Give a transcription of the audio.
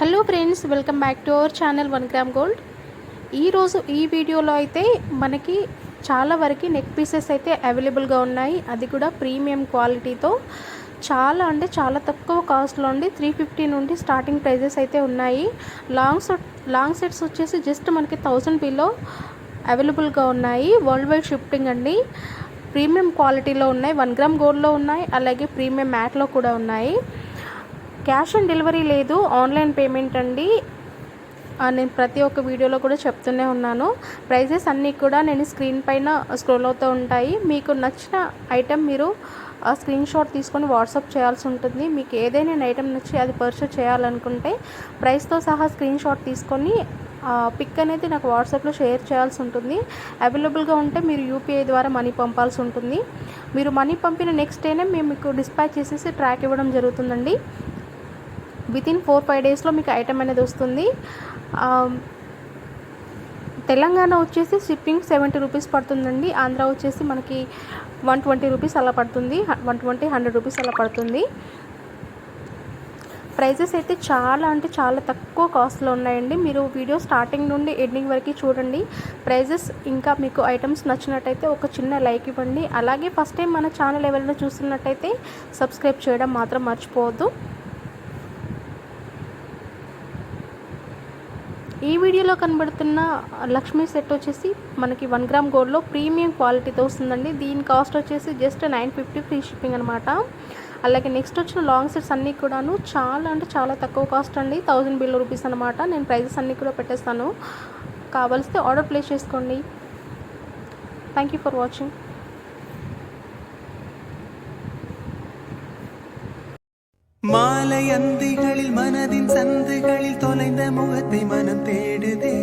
Hello friends, welcome back to our channel 1 gram gold. ఈరోజు ఈ వీడియోలో అయితే మనకి చాలా వరకు నెక్ పీసెస్ అయితే అవైలబుల్గా ఉన్నాయి. అది కూడా ప్రీమియం క్వాలిటీతో చాలా అంటే చాలా తక్కువ కాస్ట్లో అండి. 350 నుండి స్టార్టింగ్ ప్రైజెస్ అయితే ఉన్నాయి. లాంగ్ సెట్స్ వచ్చేసి జస్ట్ మనకి 1000 బిలో అవైలబుల్గా ఉన్నాయి. వరల్డ్ వైడ్ షిఫ్టింగ్ అండి. ప్రీమియం క్వాలిటీలో ఉన్నాయి. 1 గ్రామ్ గోల్డ్లో ఉన్నాయి, అలాగే ప్రీమియం మ్యాట్లో కూడా ఉన్నాయి. క్యాష్ ఆన్ డెలివరీ లేదు, ఆన్లైన్ పేమెంట్ అండి. నేను ప్రతి ఒక్క వీడియోలో కూడా చెప్తూనే ఉన్నాను. ప్రైజెస్ అన్నీ కూడా నేను స్క్రీన్ పైన స్క్రోల్ అవుతూ ఉంటాయి. మీకు నచ్చిన ఐటెం మీరు స్క్రీన్ షాట్ తీసుకొని వాట్సాప్ చేయాల్సి ఉంటుంది. మీకు ఏదైనా ఐటెం నచ్చి అది పర్చేస్ చేయాలనుకుంటే ప్రైస్తో సహా స్క్రీన్ షాట్ తీసుకొని పిక్ అనేది నాకు వాట్సాప్లో షేర్ చేయాల్సి ఉంటుంది. అవైలబుల్గా ఉంటే మీరు యూపీఐ ద్వారా మనీ పంపాల్సి ఉంటుంది. మీరు మనీ పంపిన నెక్స్ట్ డేనే మేము మీకు డిస్పాచ్ చేసేసి ట్రాక్ ఇవ్వడం జరుగుతుందండి. వితిన్ 4-5 డేస్లో మీకు ఐటెం అనేది వస్తుంది. తెలంగాణ వచ్చేసి షిప్పింగ్ 70 రూపీస్ పడుతుందండి. ఆంధ్ర వచ్చేసి మనకి 120 రూపీస్ అలా పడుతుంది. 120-100 రూపీస్ అలా పడుతుంది. ప్రైజెస్ అయితే చాలా అంటే చాలా తక్కువ కాస్ట్లో ఉన్నాయండి. మీరు వీడియో స్టార్టింగ్ నుండి ఎండింగ్ వరకు చూడండి. ప్రైజెస్ ఇంకా మీకు ఐటమ్స్ నచ్చినట్టయితే ఒక చిన్న లైక్ ఇవ్వండి. అలాగే ఫస్ట్ టైం మన ఛానల్ ఎవరైనా చూస్తున్నట్టయితే సబ్స్క్రైబ్ చేయడం మాత్రం మర్చిపోవద్దు. ఈ వీడియోలో కనబడుతున్న లక్ష్మీ సెట్ వచ్చేసి మనకి 1 గ్రామ్ గోల్డ్లో ప్రీమియం క్వాలిటీతో వస్తుందండి. దీని కాస్ట్ వచ్చేసి జస్ట్ 950 ఫ్రీ షిప్పింగ్ అనమాట. అలాగే నెక్స్ట్ వచ్చిన లాంగ్ సెట్స్ అన్నీ కూడాను చాలా అంటే చాలా తక్కువ కాస్ట్ అండి. 1000 బిలో రూపీస్ అనమాట. నేను ప్రైజెస్ అన్నీ కూడా పెట్టేస్తాను, కావాల్సితే ఆర్డర్ ప్లేస్ చేసుకోండి. Thank you for watching. மாலை அந்திகளில் மனதின் சந்துகளில் தொலைந்த முகத்தை மனம் தேடுதே.